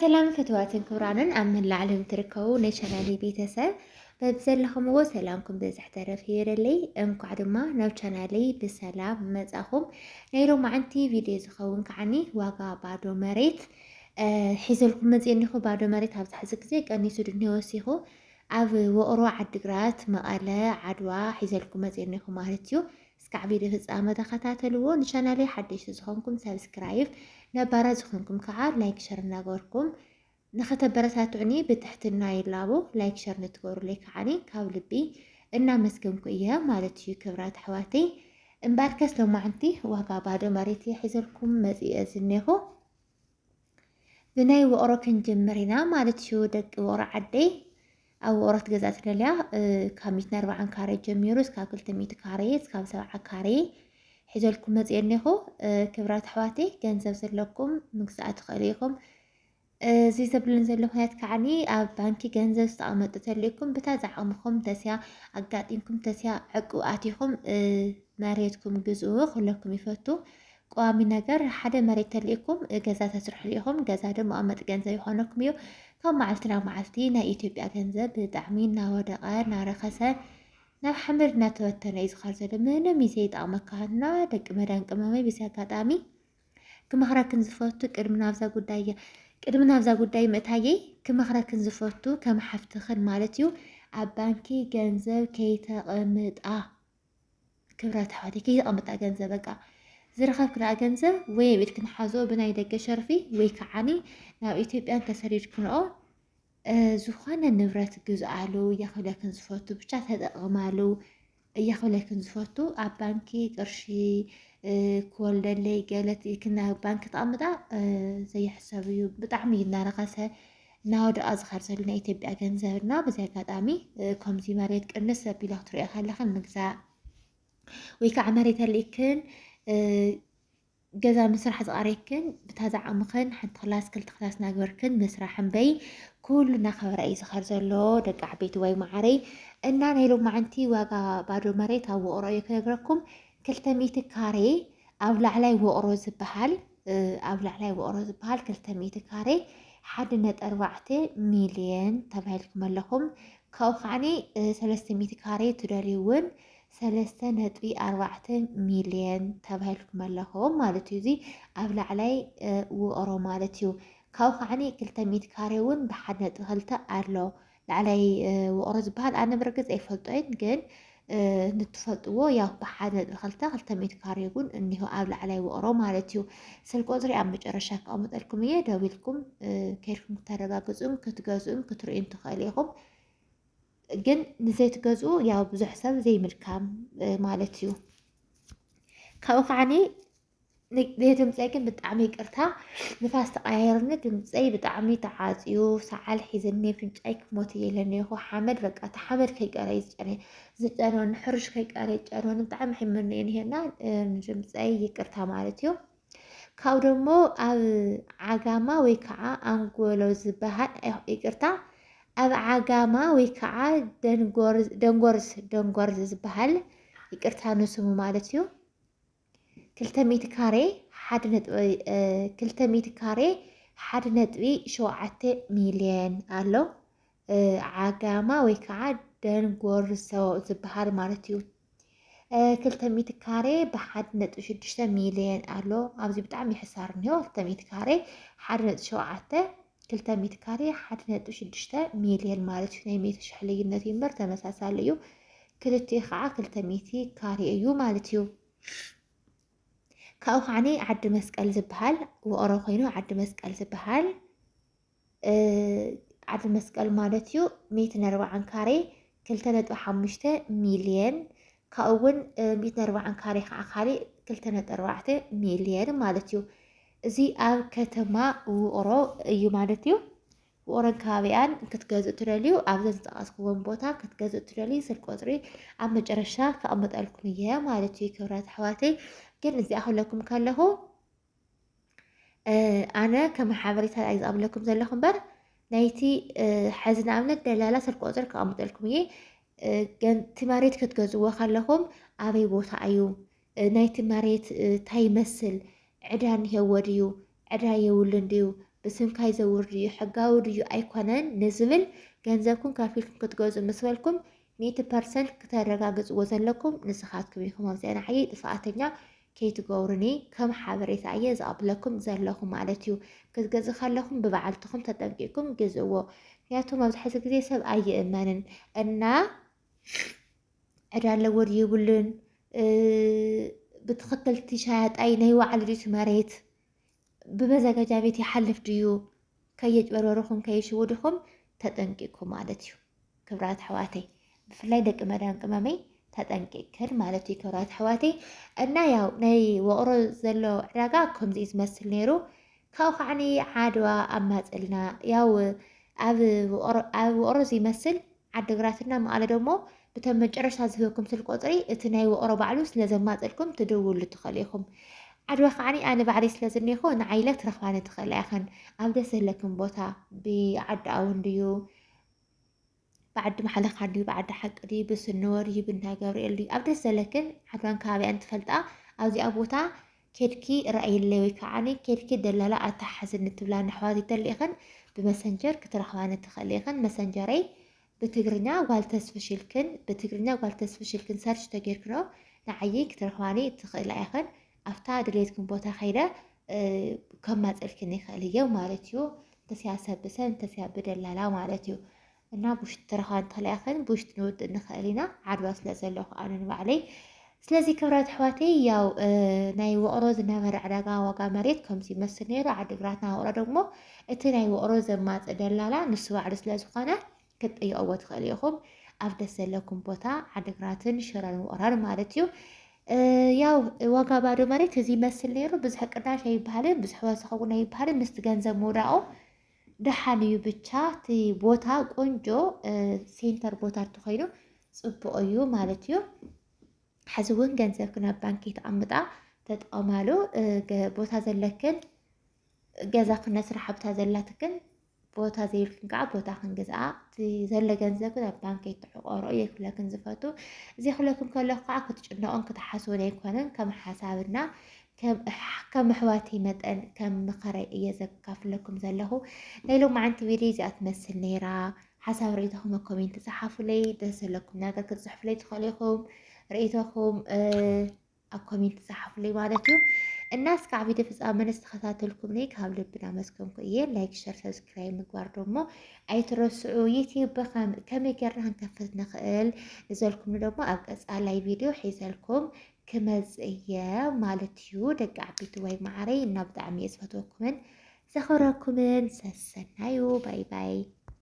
ሰላም ፈትዋትን ክብራንን ኣመን ላዕለም ትርከቡ ነቻናሊ ቤተሰብ በብዘለኹምዎ ሰላምኩም በዝሕ ተረፍ ይረለይ እንኳዕ ድማ ናብ ቻናለይ ብሰላም መጻኹም ናይ ሎማዓንቲ ቪድዮ ዝኸውን ከዓኒ ዋጋ ባዶ መሬት ሒዘልኩም መፅኒኹ ባዶ መሬት ኣብ ዝሕዚ ግዜ ቀኒሱ ድንሄ ወሲኹ ኣብ ውቕሮ ዓዲግራት መቐለ ዓድዋ ሒዘልኩም መፅኒኹ ማለት እዩ። እስካዕ ቪድዮ ፍጻመ ተኸታተልዎ ንቻናለይ ሓደሽቲ ዝኾንኩም ሰብስክራይብ ነባራ ዝኾንኩም ከዓ ላይክ ሸር እናገበርኩም ንኸተበረታትዑኒ ብትሕትና ይላቡ ላይክ ሸር ንትገበሩለይ ከዓኒ ካብ ልቢ እናመስገንኩ እየ ማለት እዩ። ክብራት ኣሕዋተይ እምበርከስ ሎማዓንቲ ዋጋ ባዶ መሬት ሒዘልኩም መፅአ ዝኔኹ ብናይ ውቕሮ ክንጅምር ኢና ማለት እዩ። ደቂ ውቕሮ ዓደይ ኣብ ውቕሮት ገዛ ትደልያ ካብ 140 ካሬ ጀሚሩ እስካብ 200 ካሬ እስካብ 70 ካሬ ሒዘልኩም መፅአ እኔኹ። ክብራት ኣሕዋተይ ገንዘብ ዘለኩም ምግዛእ ትኽእሉ ኢኹም። እዚ ዘብልን ዘሎ ኩነት ከዓኒ ኣብ ባንኪ ገንዘብ ዝተቐመጠ ተልኢኩም ብታ ዝዓቕምኩም ተስያ ኣጋጢምኩም ተስያ ዕቁብ ኣቲኹም መሬትኩም ግዝኡ ክለኩም ይፈቱ። ቋሚ ነገር ሓደ መሬት ተልኢኩም ገዛ ተስርሑ ኢኹም። ገዛ ድማ መቐመጢ ገንዘብ ይኾነኩም እዩ። ካብ መዓልቲ ናብ መዓልቲ ናይ ኢትዮጵያ ገንዘብ ብጣዕሚ እናወደቐ እናረኸሰ ናብ ሓመድ እናተበተነ እዩ ዝኸር ዘሎ ምንም እዩ ዘይጠቕመካና ደቂ መዳን ቅመመይ በዚ ኣጋጣሚ ክመኽረክን ዝፈቱ ቅድሚ ናብዛ ጉዳይ ምእታየይ ክመኽረክን ዝፈቱ ከም ሓፍትኽን ማለት እዩ ኣብ ባንኪ ገንዘብ ከይተቐምጣ ክብራት ኣሕዋተይ ከይተቐምጣ ገንዘብ በቃ ዝረኸብክዳ ገንዘብ ወይ ቤት ክንሓዞ ብናይ ደገ ሸርፊ ወይ ከዓኒ ናብ ኢትዮጵያ ተሰዲድክንኦ ዝኾነ ንብረት ግዝኣሉ እያኽብለክን ዝፈቱ ብቻ ተጠቕማሉ እያኽብለክን ዝፈቱ ኣብ ባንኪ ቅርሺ ክወልደለይ ገለት ክና ባንኪ ተቐምጣ ዘይሕሰብ እዩ። ብጣዕሚ እናረኸሰ እናወደቐ ዝኸር ዘሎ ናይ ኢትዮጵያ ገንዘብና በዚ ኣጋጣሚ ከምዚ መሬት ቅንስ ኣቢላ ክትሪኦ ከለኽን ምግዛእ ወይ ከዓ መሬት ኣልኢክን ገዛ ምስራሕ ዝቐረይክን ብታ ዝዓቕምኽን ሓንቲ ክላስ ክልተ ክላስ ናገበርክን ምስራሕ እምበይ ኩሉ እናኸበረ እዩ ዝኸር ዘሎ ደቂ ዓበይቲ ወይ ማዕረይ እና ናይ ሎማዓንቲ ዋጋ ባዶ መሬት ኣብ ውቕሮ እዩ ክነግረኩም 200 ካሬ ኣብ ላዕላይ ውቕሮ ዝበሃል 200 ካሬ 1.4 ሚልዮን ተባሂልኩም ኣለኹም። ካብኡ ከዓኒ 300 ካሬ ትደልዩ እውን 3.4 ሚልዮን ተባሂልኩም ኣለኹም ማለት እዩ። እዚ ኣብ ላዕላይ ውቕሮ ማለት እዩ። ካብኡ ከዓኒ 200 ካሬ እውን ብ1.2 ኣሎ ላዕላይ ውቕሮ ዝበሃል ኣነ ብርግፅ ኣይፈልጦን ግን ንትፈልጥዎ ያው ብ1.2 ካሬ እውን እኒሆ ኣብ ላዕላይ ውቕሮ ማለት እዩ። ስልክ ቁፅሪ ኣብ መጨረሻ ከቐምጠልኩም እየ ደዊልኩም ከይድኩም ክተረጋግፁን ክትገዝኡን ክትርእዩን ትኽእሉ ኢኹም። ግን ንዘይትገዝኡ ያው ብዙሕ ሰብ ዘይምድካም ማለት እዩ። ካብኡ ከዓኒ ድምፀይ ግን ብጣዕሚ ይቅርታ ንፋስ ተቀያየርኒ ድምፀይ ብጣዕሚ ተዓፅዩ ሰዓል ሒዝኒ ፍንጫይ ክሞት እየለኒኹ ሓመድ በቃ እቲ ሓመድ ከይቀረ ዝጨነወኒ ሕርሽ ከይቀረ ይጨነወኒ ብጣዕሚ ሕምኒ እየ ንሄና ድምፀይ ይቅርታ ማለት እዩ። ካብ ደሞ ኣብ ዓጋማ ወይ ከዓ ኣንጎሎ ዝበሃል ይቅርታ ኣብ ዓጋማ ወይ ከዓ ደንጎርዝ ዝበሃል ይቅርታ ንስሙ ማለት እዩ 200 ካሬ 1.7 ሚልዮን ኣሎ ዓጋማ ወይ ከዓ ደንጎርዞ ዝበሃል ማለት እዩ። 200 ካሬ ብ1.6 ሚልዮን ኣሎ ኣብዚ ብጣዕሚ ይሕሳር እኒሆ 200 ካሬ 1.7 200 ካሬ 1.6 ሚልዮን ማለት እዩ። ናይ 100 ሽሕ ልዩነት ይምበር ተመሳሳሊ እዩ። ክልቲኡ ከዓ 200 ካሬ እዩ ማለት እዩ። ካብኡ ከዓኒ ዓዲ መስቀል ዝበሃል ውቕሮ ኮይኑ ዓዲ መስቀል ዝበሃል ዓዲ መስቀል ማለት እዩ 140 ካሬ 2.5 ሚልዮን ካብኡ እውን 140 ካሬ ከዓ ካሊእ 2.4 ሚልዮን ማለት እዩ። እዚ ኣብ ከተማ ውቕሮ እዩ ማለት እዩ። ውቕሮን ከባቢኣን ክትገዝኡ ትደልዩ ኣብዘን ዝጠቐስክዎም ቦታ ክትገዝኡ ትደልዩ ስልክ ቁፅሪ ኣብ መጨረሻ ከቐምጠልኩም እየ ማለት እዩ። ክብራት ኣሕዋተይ ግን እዚኣ ክብለኩም ከለኹ ኣነ ከም ሓበሬታ ኣይ ዝቐብለኩም ዘለኹ እምበር ናይቲ ሕዚ ንኣብነት ደላላ ስልክ ቁፅሪ ከቐምጠልኩም እየ። እቲ መሬት ክትገዝእዎ ከለኹም ኣበይ ቦታ እዩ ናይቲ መሬት እንታይ ይመስል ዕዳ እኒሄዎ ድዩ ዕዳ የውልን ድዩ ብስምካይ ዘውር ድዩ ሕጋዊ ድዩ ኣይኮነን ንዝብል ገንዘብኩም ከፊልኩም ክትገዙ ምስ በልኩም 100% ክተረጋግፅዎ ዘለኩም ንስኻትኩም ኢኹም። ኣብዚኣና ዓየይ ጥፍኣተኛ ከይትገብሩኒ ከም ሓበሬታ እየ ዝቐብለኩም ዘለኹ ማለት እዩ። ክትገዝእ ከለኹም ብበዓልትኹም ተጠንቂቅኩም ግዝእዎ። ምክንያቱም ኣብዚ ሕዚ ግዜ ሰብ ኣይእመንን እና ዕዳ ኣለዎ ድዩ ይብሉን ብትኽክልቲ ሻያጣይ ናይ ባዕሉ ድዩ መሬት ብመዘጋጃ ቤት ይሓልፍ ድዩ ከየጭበርበርኩም ከይሽውድኩም ተጠንቂቅኩም ማለት እዩ። ክብራት ኣሕዋተይ ብፍላይ ደቂ መዳም ቅመመይ ተጠንቂቅክን ማለት እዩ ክብራት ኣሕዋተይ። እና ያው ናይ ውቕሮ ዘሎ ዕዳጋ ከምዚ ዝመስል ነይሩ። ካብኡ ከዓኒ ዓድዋ ኣማፅልና ያው ኣብ ውቕሮ ዝመስል ዓዲግራትና መቐለ ደሞ بتم مجرش هذا سلك قطري اتناي وقرب علو لازماتلكم تدولوا لتخليكم عدوا خاني أنا بعريس لازم يخون عائلة رخوانة تخلي أخن أبدأ لكم بوتا بعد أون ديو بعد محل خاندي بعد حق دي بس النور يجيب الناجر اللي أبدأ لكن عدوان كابي أنت فلتا أو زي أبوتا كيركي رأي اللي ويكعني كيركي دلالة أتحزن تبلان حوادي تليخن بمسنجر كترخوانة تخليخن مسنجري بتقرنا قال تسفشلكن سارش تجركنا نعيك ترخواني تخيل آخر أفتح دليتكم بوتا خيرة كم ما تسألكني خالية ومالتيو تسياسة بسن تسيا بدلالة ومالتيو النا بوش ترخوان تلاخن بوش تنود نخالينا عدواس لازلوخ أنا وعلي سلازي كبرات حواتي ياو ناي وقروز نمر عدقا وقا مريت كمسي مسنيرو عدقراتنا وقردمو اتناي وقروز ما تدلالة نسوا عرس لازقانا كت أي أوت خليهم أفدس لكم بوتا عدقراتن شران وقرار مالتيو ያው ዋጋ ባዶ መሬት እዚህ መስል ነይሩ ብዙሕ ቅናሽ ኣይበሃልን ብዙሕ ወሰኸውን ኣይበሃልን ምስቲ ገንዘብ ምውዳቑ ደሓን እዩ ብቻ እቲ ቦታ ቆንጆ ሴንተር ቦታ እንትኾይኑ ፅቡቕ እዩ ማለት እዩ። ሕዚ እውን ገንዘብክን ኣብ ባንኪ ተቐምጣ ተጠቐማሉ ቦታ ዘለክን ገዛ ክነስራሕ ኣብታ ዘላትክን ቦታ ዘይብልክን ከዓ ቦታ ክንገዝኣ እቲ ዘለ ገንዘብን ኣብ ባንኪ ይትዕቆሮ የክፍለክን ዝፈቱ እዚ ክፍለክም ከለኹ ከዓ ክትጭነቑን ክትሓስቡን ኣይኮነን ከም ሓሳብና ከም ኣሕዋተይ መጠን ከም ምኽረይ እየ ዘካፍለኩም ዘለኹ። ናይ ሎማዓንቲ ቪድዮ እዚኣ ትመስል ነይራ። ሓሳብ ርእይቶኹም ኣብ ኮሜንት ፃሓፉለይ። ደስ ዘለኩም ነገር ክትፅሕፉለይ ትኽእሉ ኢኹም። ርእይቶኹም ኣብ ኮሜንት ፃሓፉለይ ማለት እዩ። እና እስካዕ ቪድዮ ፍጻመ ዝተኸታተልኩምኒ ካብ ልብና መስገንኩ እየ። ላይክ ሸር ሰብስክራይብ ምግባር ደሞ ኣይትረስዑ። ዩቲዩብ ከመይ ጌርና ክንከፍት ንኽእል ንዘልኩም ደሞ ኣብ ቀፃላይ ቪድዮ ሒዘልኩም ክመፅእ እየ ማለት እዩ። ደቂ ዓበይቲ ወይ ማዕረይ እና ብጣዕሚ እየ ዝፈትወኩምን ዘኽብረኩምን ሰሰናዩ ባይ ባይ